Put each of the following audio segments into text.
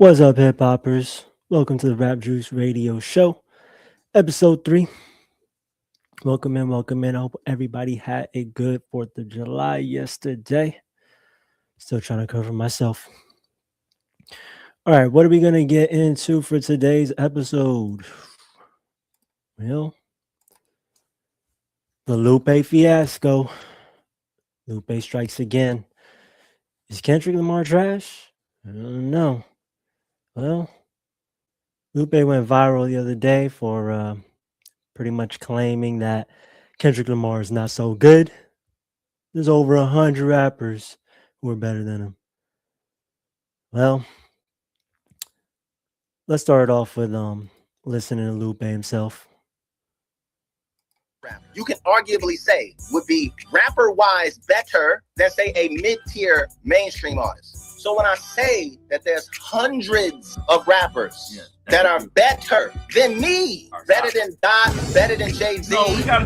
What's up, hip hoppers? Welcome to the Rap Juice Radio Show, episode 3. Welcome in, welcome in. I hope everybody had a good 4th of July yesterday. Still trying to cover myself. All right, what are we going to get into for today's episode? Well, the Lupe Fiasco. Lupe strikes again. Is Kendrick Lamar trash? I don't know. Well, Lupe went viral the other day for pretty much claiming that Kendrick Lamar is not so good. There's over 100 rappers who are better than him. Well, let's start off with listening to Lupe himself. You can arguably say would be rapper-wise better than, say, a mid-tier mainstream artist. So when I say that there's hundreds of rappers that are better than me, better than Dot, better than Jay-Z,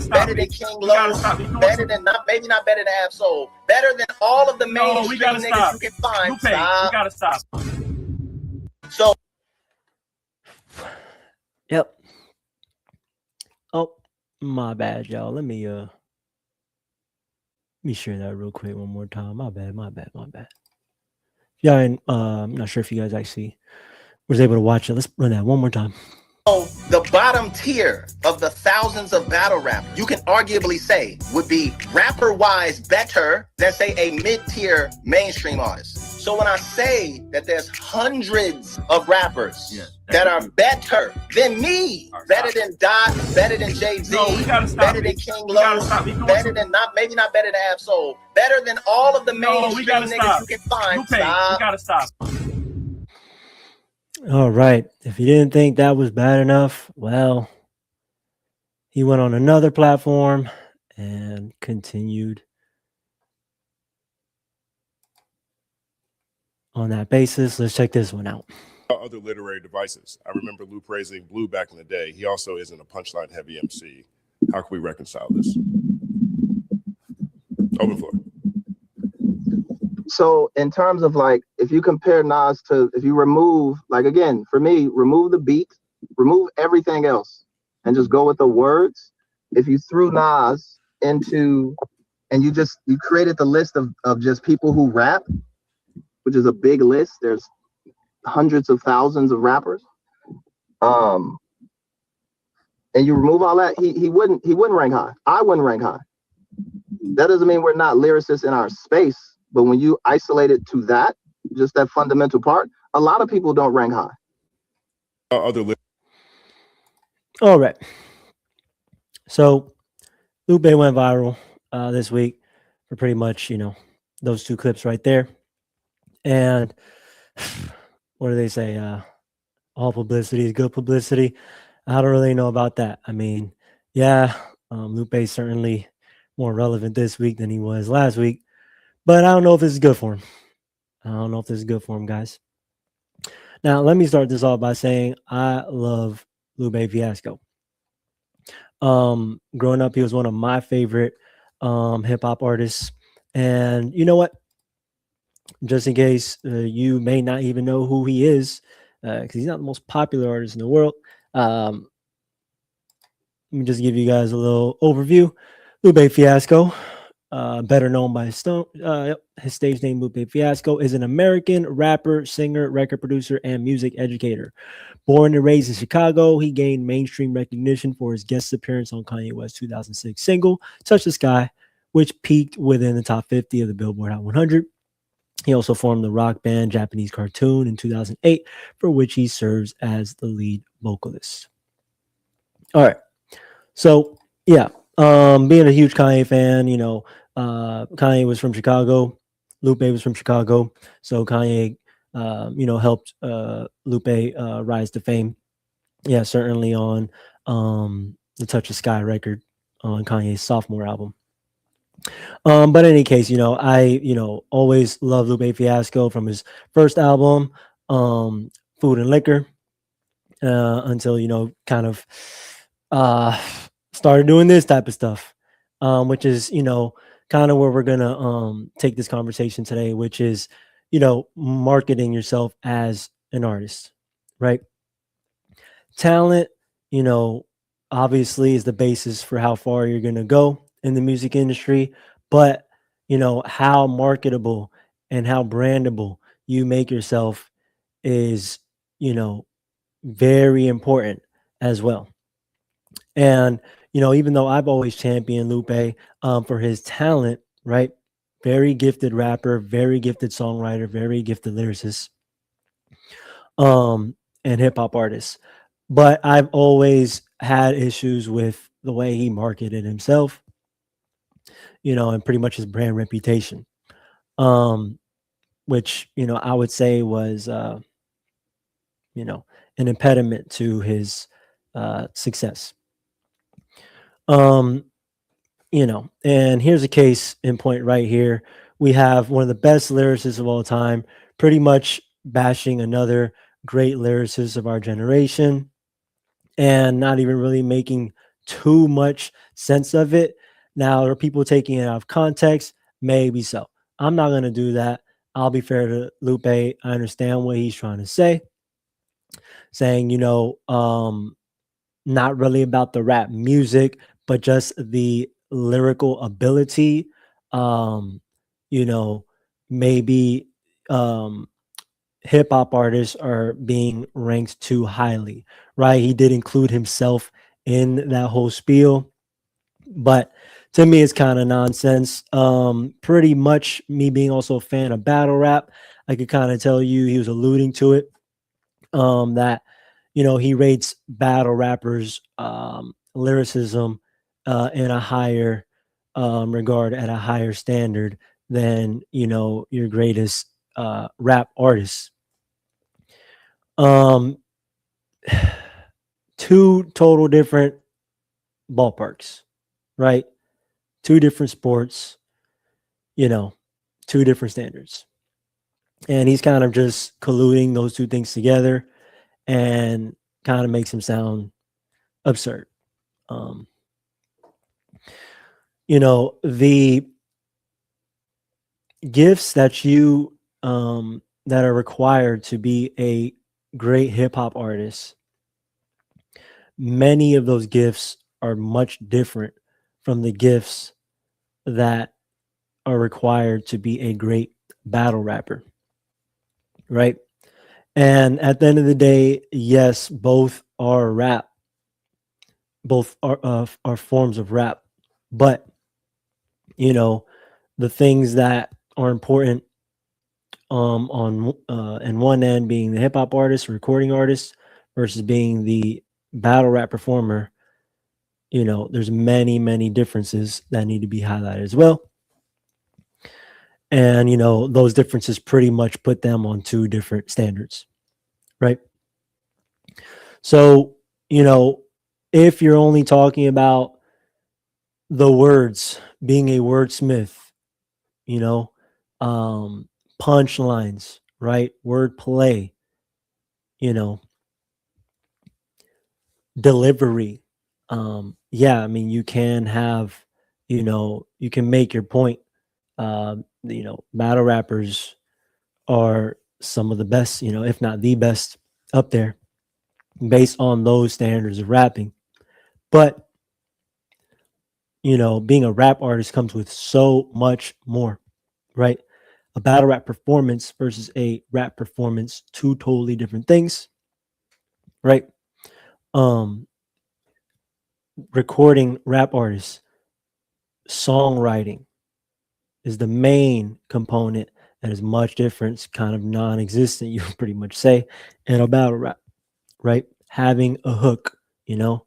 better than King Lo, better than maybe not better than Ab-Soul, better than all of the mainstream niggas you can find. Lupe, we gotta stop. So, yep. Oh, my bad, y'all. Let me share that real quick one more time. My bad. Yeah, and I'm not sure if you guys actually was able to watch it. Let's run that one more time. The bottom tier of the thousands of battle rappers, you can arguably say would be rapper-wise better than, say, a mid-tier mainstream artist. So when I say that there's hundreds of rappers that are better than me, better than Dot, better than Jay-Z, better than King Lo, better than maybe not better than Ab-Soul, better than all of the mainstream niggas you can find. Lupe, we gotta stop. All right. If you didn't think that was bad enough, well, he went on another platform and continued on that basis. Let's check this one out. Other literary devices. I remember Lou praising Blue back in the day. He also isn't a punchline heavy MC. How can we reconcile this? Open floor. So in terms of like, if you compare Nas to, if you remove, like again, for me, remove the beat, remove everything else and just go with the words. If you threw Nas into, and you created the list of just people who rap, which is a big list. There's hundreds of thousands of rappers. And you remove all that, he wouldn't rank high. I wouldn't rank high. That doesn't mean we're not lyricists in our space. But when you isolate it to that, just that fundamental part, a lot of people don't rank high. All right. So Lupe went viral this week for pretty much, those two clips right there. And what do they say? All publicity is good publicity. I don't really know about that. I mean, Lupe's certainly more relevant this week than he was last week. But I don't know if this is good for him. Guys. Now, let me start this off by saying I love Lupe Fiasco. Growing up, he was one of my favorite hip-hop artists. And you know what? Just in case you may not even know who he is, because he's not the most popular artist in the world, let me just give you guys a little overview. Lupe Fiasco, better known by his stage name Lupe Fiasco, is an American rapper, singer, record producer, and music educator. Born and raised in Chicago, he gained mainstream recognition for his guest appearance on Kanye West's 2006 single, Touch the Sky, which peaked within the top 50 of the Billboard Hot 100. He also formed the rock band Japanese Cartoon in 2008, for which he serves as the lead vocalist. All right. So, being a huge Kanye fan, Kanye was from Chicago. Lupe was from Chicago. So Kanye, helped Lupe rise to fame. Yeah, certainly on the Touch the Sky record on Kanye's sophomore album. But in any case, I always loved Lupe Fiasco from his first album, Food and Liquor, until, kind of started doing this type of stuff, which is, kind of where we're gonna take this conversation today, which is, marketing yourself as an artist, right? Talent, you know, obviously is the basis for how far you're going to go in the music industry, but you know, how marketable and how brandable you make yourself is, you know, very important as well. And you know, even though I've always championed Lupe for his talent, right? Very gifted rapper, very gifted songwriter, very gifted lyricist, um, and hip hop artist. But I've always had issues with the way he marketed himself, you know, and pretty much his brand reputation, um, which you know I would say was, you know, an impediment to his success. Um, you know, and here's a case in point right here. We have one of the best lyricists of all time, pretty much bashing another great lyricist of our generation and not even really making too much sense of it. Now, are people taking it out of context? Maybe so. I'm not going to do that. I'll be fair to Lupe. I understand what he's trying to say, saying, you know, not really about the rap music, but just the lyrical ability. Um, you know, maybe um, hip hop artists are being ranked too highly, right? He did include himself in that whole spiel, but to me, it's kind of nonsense. Pretty much me being also a fan of battle rap, I could kind of tell you he was alluding to it. That you know he rates battle rappers lyricism in a higher regard, at a higher standard than you know your greatest rap artists. um Two total different ballparks, right? Two different sports, you know, two different standards, and he's kind of just colluding those two things together and kind of makes him sound absurd. um you know, the gifts that you that are required to be a great hip hop artist, many of those gifts are much different from the gifts that are required to be a great battle rapper, right? And at the end of the day, yes, both are rap, both are forms of rap, but you know, the things that are important on and one end being the hip hop artist, recording artist, versus being the battle rap performer, you know, there's many differences that need to be highlighted as well. And you know, those differences pretty much put them on two different standards, right? So, you know, if you're only talking about the words, being a wordsmith, you know, um punchlines, right? Word play, you know, delivery. Yeah, I mean, you can have, you know, you can make your point. You know, battle rappers are some of the best, you know, if not the best up there based on those standards of rapping. But, you know, being a rap artist comes with so much more, right? A battle rap performance versus a rap performance, two totally different things, right? Um, Recording rap artists, songwriting is the main component that is much different, kind of non-existent, you pretty much say, in a battle rap, right? Having a hook, you know,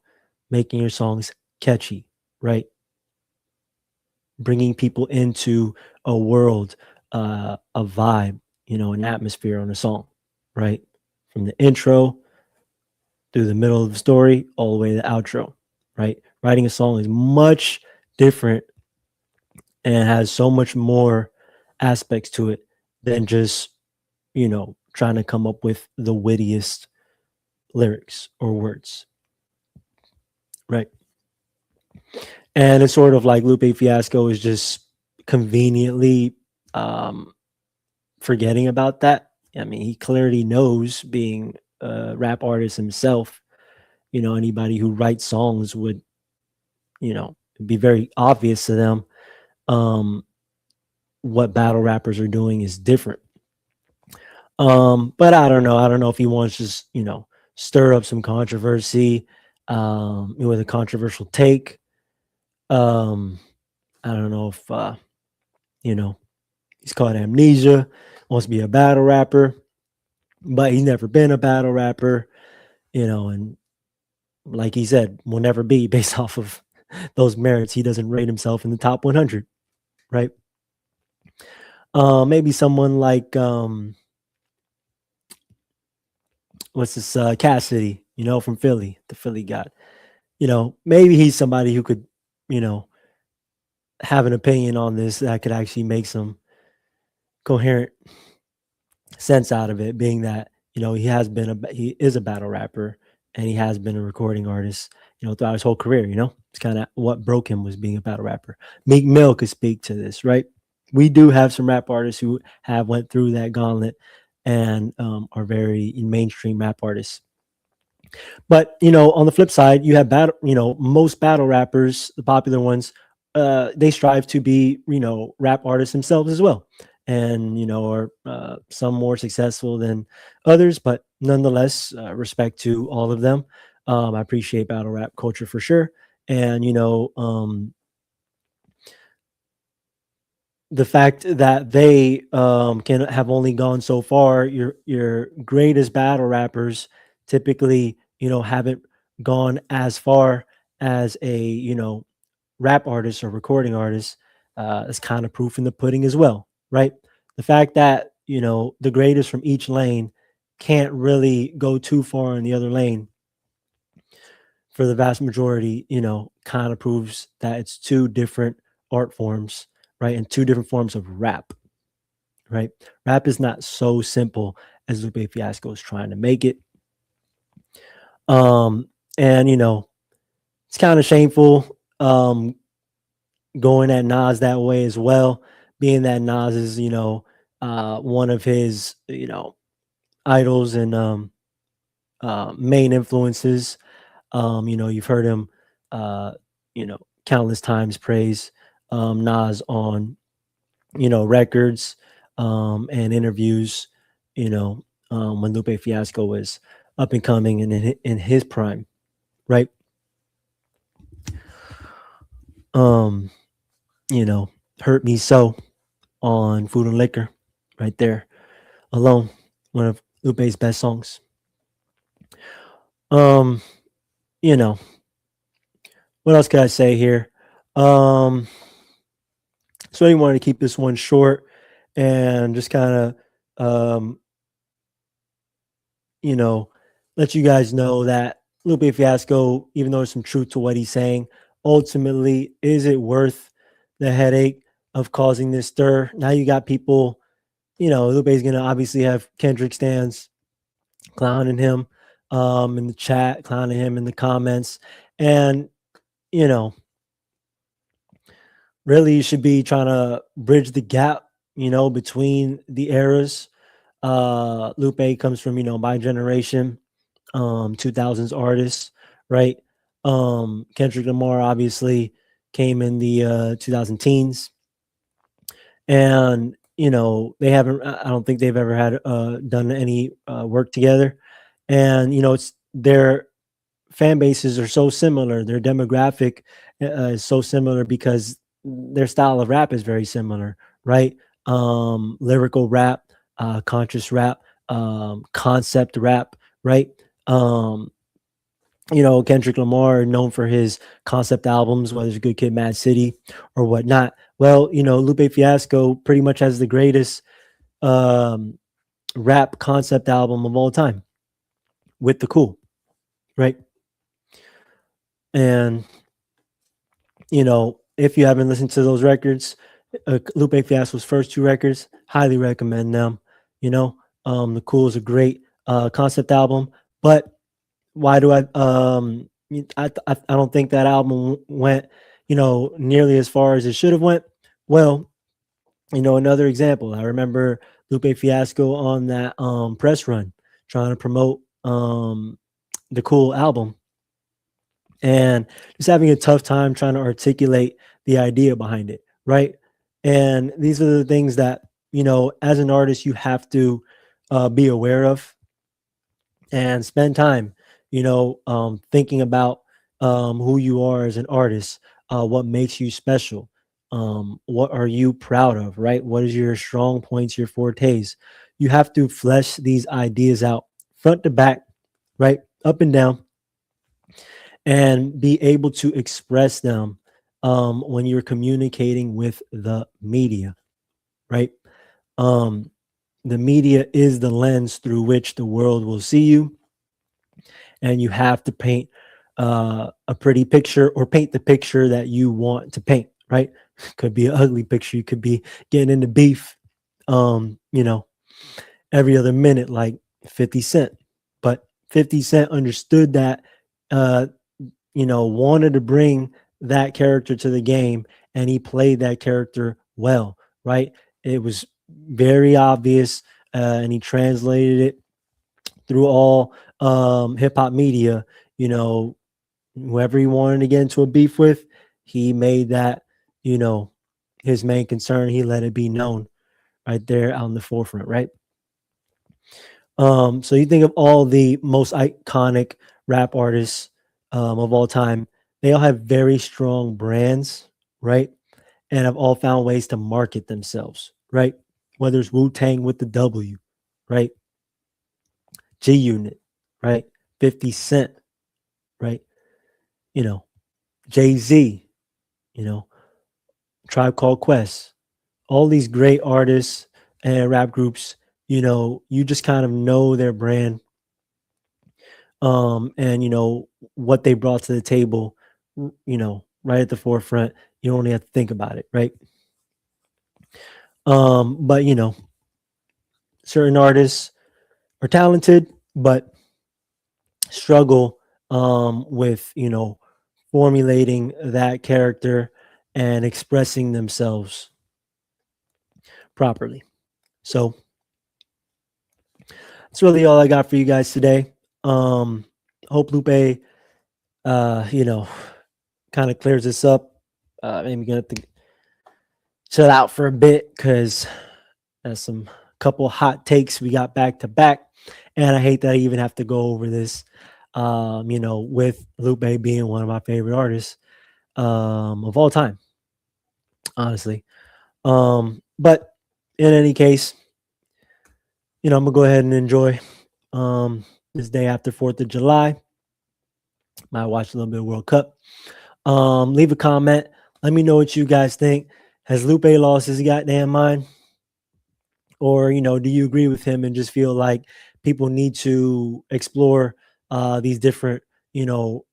making your songs catchy, right? Bringing people into a world, a vibe, you know, an atmosphere on a song, right? From the intro through the middle of the story, all the way to the outro, right? Writing a song is much different and has so much more aspects to it than just, you know, trying to come up with the wittiest lyrics or words, right? And it's sort of like Lupe Fiasco is just conveniently um, forgetting about that I mean, he clearly knows, being a rap artist himself. Anybody who writes songs would, be very obvious to them. What battle rappers are doing is different. But I don't know. I don't know if he wants to just, stir up some controversy with a controversial take. I don't know if he's called Amnesia, wants to be a battle rapper, but he's never been a battle rapper, and like he said, will never be, based off of those merits. He doesn't rate himself in the top 100, right? Maybe someone like what's this, Cassidy, from Philly, the Philly guy. Maybe he's somebody who could, have an opinion on this that could actually make some coherent sense out of it, being that he is a battle rapper, and he has been a recording artist throughout his whole career. It's kind of what broke him, was being a battle rapper. Meek Mill could speak to this, right? We do have some rap artists who have went through that gauntlet and are very mainstream rap artists. But on the flip side, you have most battle rappers, the popular ones, they strive to be rap artists themselves as well, and are some more successful than others, but nonetheless, respect to all of them. I appreciate battle rap culture for sure, and the fact that they can have only gone so far. Your greatest battle rappers typically haven't gone as far as a rap artist or recording artist. Is kind of proof in the pudding as well, right? The fact that the greatest from each lane can't really go too far in the other lane for the vast majority, kind of proves that it's two different art forms, right? And two different forms of rap, right? Rap is not so simple as Lupe Fiasco is trying to make it. And it's kind of shameful going at Nas that way as well, being that Nas is, one of his, idols and main influences. You've heard him, countless times praise Nas on, records and interviews, when Lupe Fiasco was up and coming and in his prime, right? Hurt Me So on Food and Liquor, right there alone, one of Lupe's best songs. What else could I say here? So I didn't want to keep this one short and just kind of let you guys know that Lupe Fiasco, even though there's some truth to what he's saying, ultimately, is it worth the headache of causing this stir? Now you got people, Lupe's going to obviously have Kendrick stans clowning him in the chat, clowning him in the comments. And, really you should be trying to bridge the gap, between the eras. Lupe comes from, my generation, 2000s artists, right? Kendrick Lamar obviously came in the 2000 teens, and they haven't. I don't think they've ever had done any work together, and it's their fan bases are so similar. Their demographic is so similar because their style of rap is very similar, right? Lyrical rap, conscious rap, concept rap, right? Kendrick Lamar, known for his concept albums, whether it's Good Kid, Mad City, or whatnot. Well, Lupe Fiasco pretty much has the greatest rap concept album of all time, With the Cool, right? And if you haven't listened to those records, Lupe Fiasco's first two records, highly recommend them. The Cool is a great concept album, but why do I don't think that album went nearly as far as it should have went. Well, another example, I remember Lupe Fiasco on that press run, trying to promote the Cool album, and just having a tough time trying to articulate the idea behind it, right? And these are the things that, you know, as an artist, you have to be aware of and spend time, you know, thinking about who you are as an artist, what makes you special, what are you proud of, right? What is your strong points, your fortes? You have to flesh these ideas out front to back, right? Up and down, and be able to express them when you're communicating with the media, right? Um, the media is the lens through which the world will see you, and you have to paint a pretty picture, or paint the picture that you want to paint, right? Could be an ugly picture. You could be getting into beef, you know, every other minute, like 50 Cent. But 50 Cent understood that, you know, wanted to bring that character to the game, and he played that character well, right? It was very obvious, and he translated it through all hip hop media. You know, whoever he wanted to get into a beef with, he made that, you know, his main concern. He let it be known right there on the forefront, right? So you think of all the most iconic rap artists of all time, they all have very strong brands, right? And have all found ways to market themselves, right? Whether it's Wu-Tang with the W, right? G Unit, right? 50 Cent, right? You know, Jay-Z, you know, Tribe Called Quest, all these great artists and rap groups, you know, you just kind of know their brand, and you know what they brought to the table, you know, right at the forefront. You only have to think about it, right? But you know, certain artists are talented, but struggle with, you know, formulating that character and expressing themselves properly. So that's really all I got for you guys today. Hope Lupe, you know, kind of clears this up. Maybe gonna have to chill out for a bit, because there's some couple hot takes we got back to back, and I hate that I even have to go over this. You know, with Lupe being one of my favorite artists of all time, honestly. But in any case, you know, I'm gonna go ahead and enjoy this day after 4th of July. Might watch a little bit of World Cup. Leave a comment. Let me know what you guys think. Has Lupe lost his goddamn mind? Or, you know, do you agree with him and just feel like people need to explore these different, you know,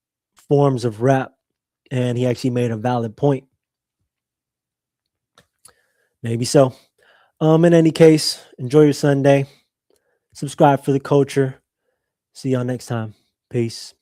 forms of rap? And he actually made a valid point. Maybe so. In any case, enjoy your Sunday. Subscribe for the culture. See y'all next time. Peace.